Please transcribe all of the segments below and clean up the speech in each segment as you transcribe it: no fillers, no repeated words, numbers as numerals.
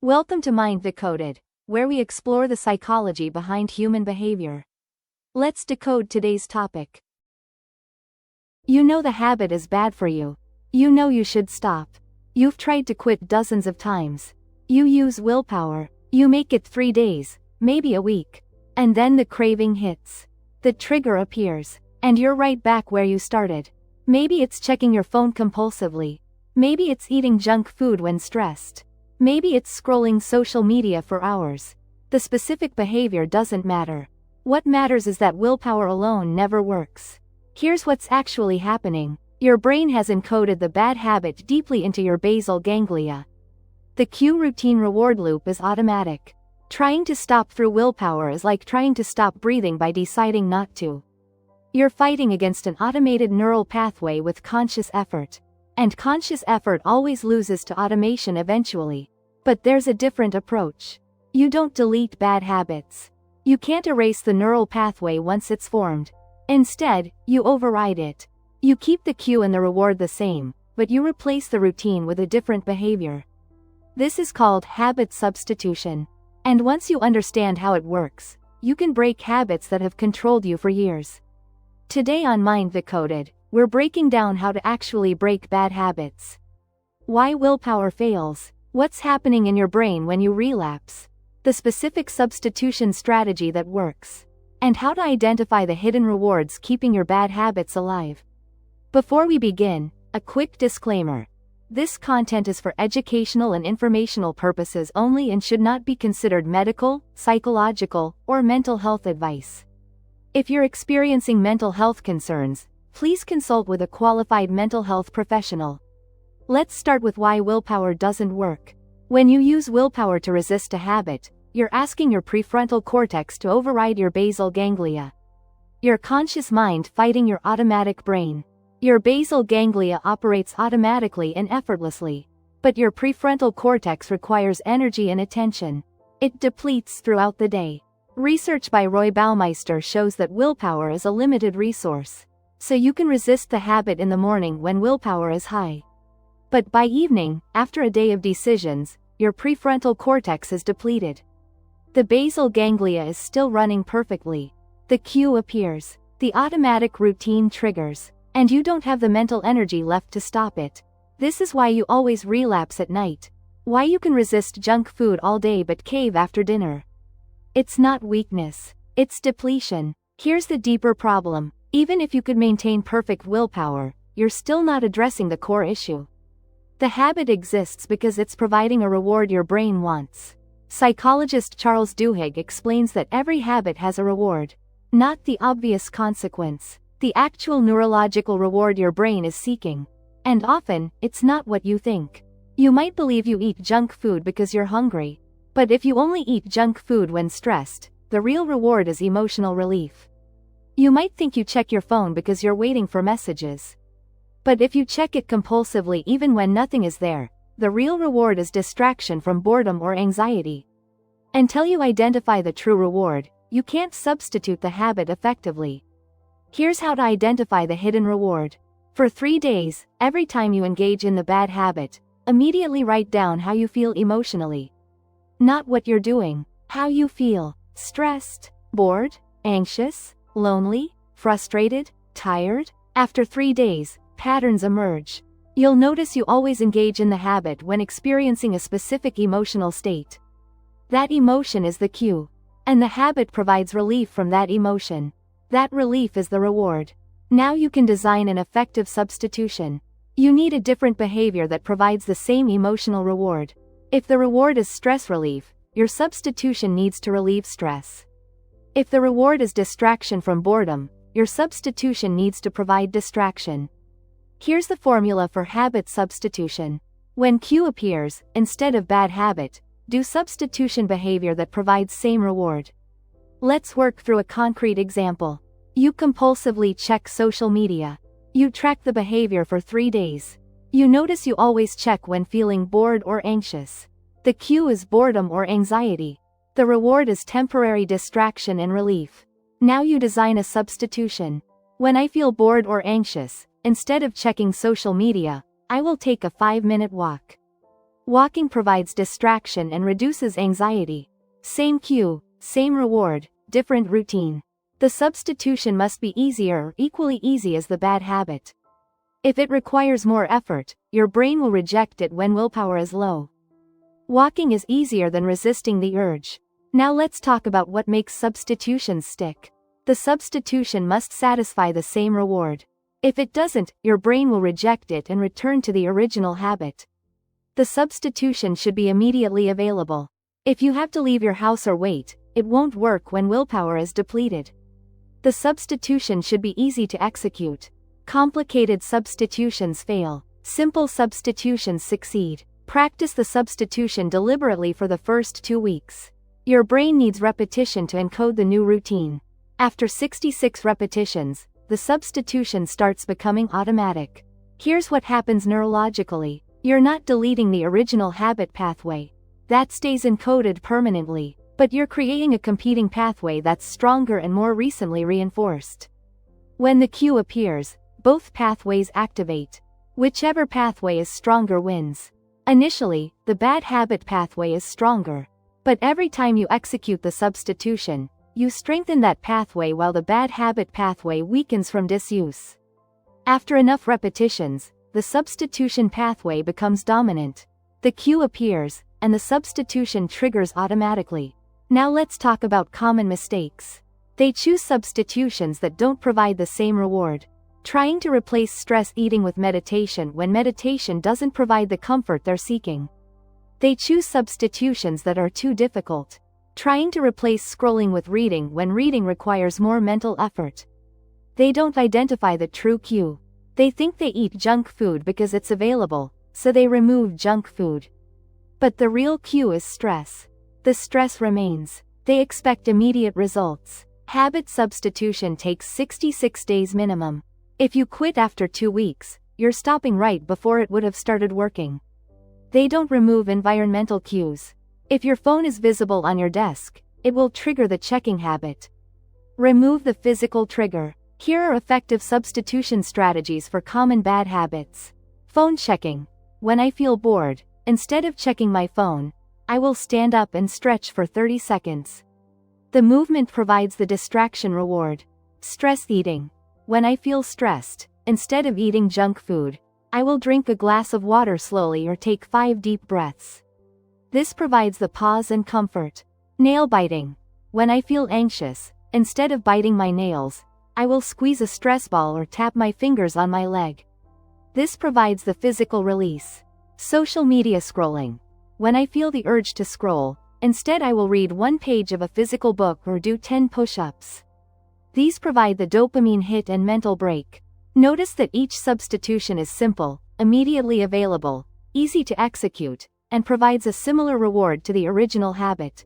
Welcome to Mind Decoded, where we explore the psychology behind human behavior. Let's decode today's topic. You know the habit is bad for you. You know you should stop. You've tried to quit dozens of times. You use willpower. You make it 3 days, maybe a week. And then the craving hits. The trigger appears, and you're right back where you started. Maybe it's checking your phone compulsively. Maybe it's eating junk food when stressed. Maybe it's scrolling social media for hours. The specific behavior doesn't matter. What matters is that willpower alone never works. Here's what's actually happening. Your brain has encoded the bad habit deeply into your basal ganglia. The cue routine reward loop is automatic. Trying to stop through willpower is like trying to stop breathing by deciding not to. You're fighting against an automated neural pathway with conscious effort. And conscious effort always loses to automation eventually. But there's a different approach. You don't delete bad habits. You can't erase the neural pathway once it's formed. Instead, you override it. You keep the cue and the reward the same, but you replace the routine with a different behavior. This is called habit substitution. And once you understand how it works, you can break habits that have controlled you for years. Today on Mind Decoded, we're breaking down how to actually break bad habits. Why willpower fails, what's happening in your brain when you relapse, the specific substitution strategy that works, and how to identify the hidden rewards keeping your bad habits alive. Before we begin, a quick disclaimer. This content is for educational and informational purposes only and should not be considered medical, psychological, or mental health advice. If you're experiencing mental health concerns, please consult with a qualified mental health professional. Let's start with why willpower doesn't work. When you use willpower to resist a habit, you're asking your prefrontal cortex to override your basal ganglia. Your conscious mind fighting your automatic brain. Your basal ganglia operates automatically and effortlessly. But your prefrontal cortex requires energy and attention. It depletes throughout the day. Research by Baumeister shows that willpower is a limited resource. So you can resist the habit in the morning when willpower is high. But by evening, after a day of decisions, your prefrontal cortex is depleted. The basal ganglia is still running perfectly. The cue appears. The automatic routine triggers. And you don't have the mental energy left to stop it. This is why you always relapse at night. Why you can resist junk food all day but cave after dinner. It's not weakness. It's depletion. Here's the deeper problem. Even if you could maintain perfect willpower, you're still not addressing the core issue. The habit exists because it's providing a reward your brain wants. Psychologist Charles Duhigg explains that every habit has a reward. Not the obvious consequence. The actual neurological reward your brain is seeking. And often, it's not what you think. You might believe you eat junk food because you're hungry. But if you only eat junk food when stressed, the real reward is emotional relief. You might think you check your phone because you're waiting for messages. But if you check it compulsively even when nothing is there, the real reward is distraction from boredom or anxiety. Until you identify the true reward, you can't substitute the habit effectively. Here's how to identify the hidden reward. For 3 days, every time you engage in the bad habit, immediately write down how you feel emotionally. Not what you're doing, how you feel. Stressed, bored, anxious, lonely, frustrated, tired. After 3 days, patterns emerge. You'll notice you always engage in the habit when experiencing a specific emotional state. That emotion is the cue. And the habit provides relief from that emotion. That relief is the reward. Now you can design an effective substitution. You need a different behavior that provides the same emotional reward. If the reward is stress relief, your substitution needs to relieve stress. If the reward is distraction from boredom, your substitution needs to provide distraction. Here's the formula for habit substitution. When cue appears, instead of bad habit, do substitution behavior that provides same reward. Let's work through a concrete example. You compulsively check social media. You track the behavior for 3 days. You notice you always check when feeling bored or anxious. The cue is boredom or anxiety. The reward is temporary distraction and relief. Now you design a substitution. When I feel bored or anxious, instead of checking social media, I will take a 5-minute walk. Walking provides distraction and reduces anxiety. Same cue, same reward, different routine. The substitution must be easier or equally easy as the bad habit. If it requires more effort, your brain will reject it when willpower is low. Walking is easier than resisting the urge. Now let's talk about what makes substitutions stick. The substitution must satisfy the same reward. If it doesn't, your brain will reject it and return to the original habit. The substitution should be immediately available. If you have to leave your house or wait, it won't work when willpower is depleted. The substitution should be easy to execute. Complicated substitutions fail. Simple substitutions succeed. Practice the substitution deliberately for the first 2 weeks. Your brain needs repetition to encode the new routine. After 66 repetitions, the substitution starts becoming automatic. Here's what happens neurologically. You're not deleting the original habit pathway. That stays encoded permanently, but you're creating a competing pathway that's stronger and more recently reinforced. When the cue appears, both pathways activate. Whichever pathway is stronger wins. Initially, the bad habit pathway is stronger. But every time you execute the substitution, you strengthen that pathway while the bad habit pathway weakens from disuse. After enough repetitions, the substitution pathway becomes dominant. The cue appears, and the substitution triggers automatically. Now let's talk about common mistakes. They choose substitutions that don't provide the same reward. Trying to replace stress eating with meditation when meditation doesn't provide the comfort they're seeking. They choose substitutions that are too difficult. Trying to replace scrolling with reading when reading requires more mental effort. They don't identify the true cue. They think they eat junk food because it's available, so they remove junk food. But the real cue is stress. The stress remains. They expect immediate results. Habit substitution takes 66 days minimum. If you quit after 2 weeks, you're stopping right before it would have started working. They don't remove environmental cues. If your phone is visible on your desk, it will trigger the checking habit. Remove the physical trigger. Here are effective substitution strategies for common bad habits. Phone checking. When I feel bored, instead of checking my phone, I will stand up and stretch for 30 seconds. The movement provides the distraction reward. Stress eating. When I feel stressed, instead of eating junk food, I will drink a glass of water slowly or take 5 deep breaths. This provides the pause and comfort. Nail biting. When I feel anxious, instead of biting my nails, I will squeeze a stress ball or tap my fingers on my leg. This provides the physical release. Social media scrolling. When I feel the urge to scroll, instead I will read 1 page of a physical book or do 10 push-ups. These provide the dopamine hit and mental break. Notice that each substitution is simple, immediately available, easy to execute, and provides a similar reward to the original habit.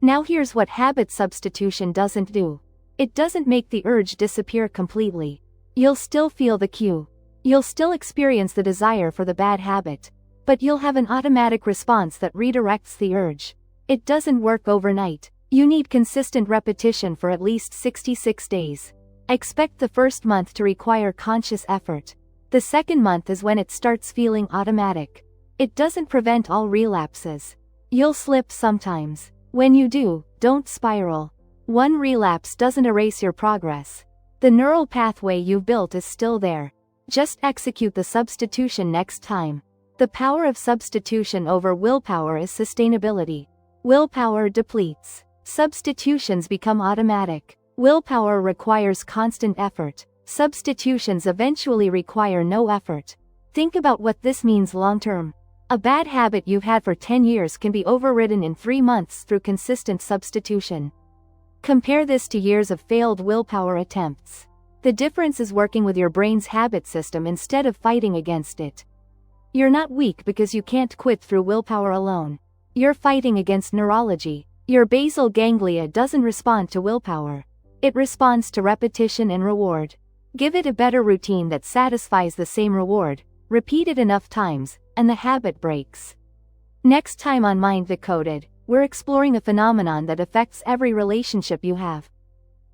Now here's what habit substitution doesn't do. It doesn't make the urge disappear completely. You'll still feel the cue. You'll still experience the desire for the bad habit. But you'll have an automatic response that redirects the urge. It doesn't work overnight. You need consistent repetition for at least 66 days. Expect the first month to require conscious effort. The second month is when it starts feeling automatic. It doesn't prevent all relapses. You'll slip sometimes. When you do, don't spiral. One relapse doesn't erase your progress. The neural pathway you've built is still there. Just execute the substitution next time. The power of substitution over willpower is sustainability. Willpower depletes. Substitutions become automatic. Willpower requires constant effort. Substitutions eventually require no effort. Think about what this means long-term. A bad habit you've had for 10 years can be overridden in 3 months through consistent substitution. Compare this to years of failed willpower attempts. The difference is working with your brain's habit system instead of fighting against it. You're not weak because you can't quit through willpower alone. You're fighting against neurology. Your basal ganglia doesn't respond to willpower. It responds to repetition and reward. Give it a better routine that satisfies the same reward, repeat it enough times, and the habit breaks. Next time on Mind Decoded, we're exploring a phenomenon that affects every relationship you have.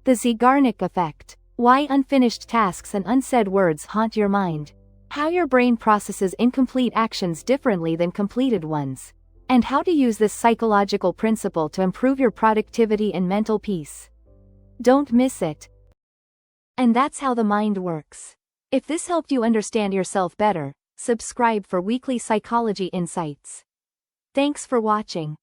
The Zeigarnik effect. Why unfinished tasks and unsaid words haunt your mind. how your brain processes incomplete actions differently than completed ones, and how to use this psychological principle to improve your productivity and mental peace. Don't miss it. And that's how the mind works. If this helped you understand yourself better, subscribe for weekly psychology insights. Thanks for watching.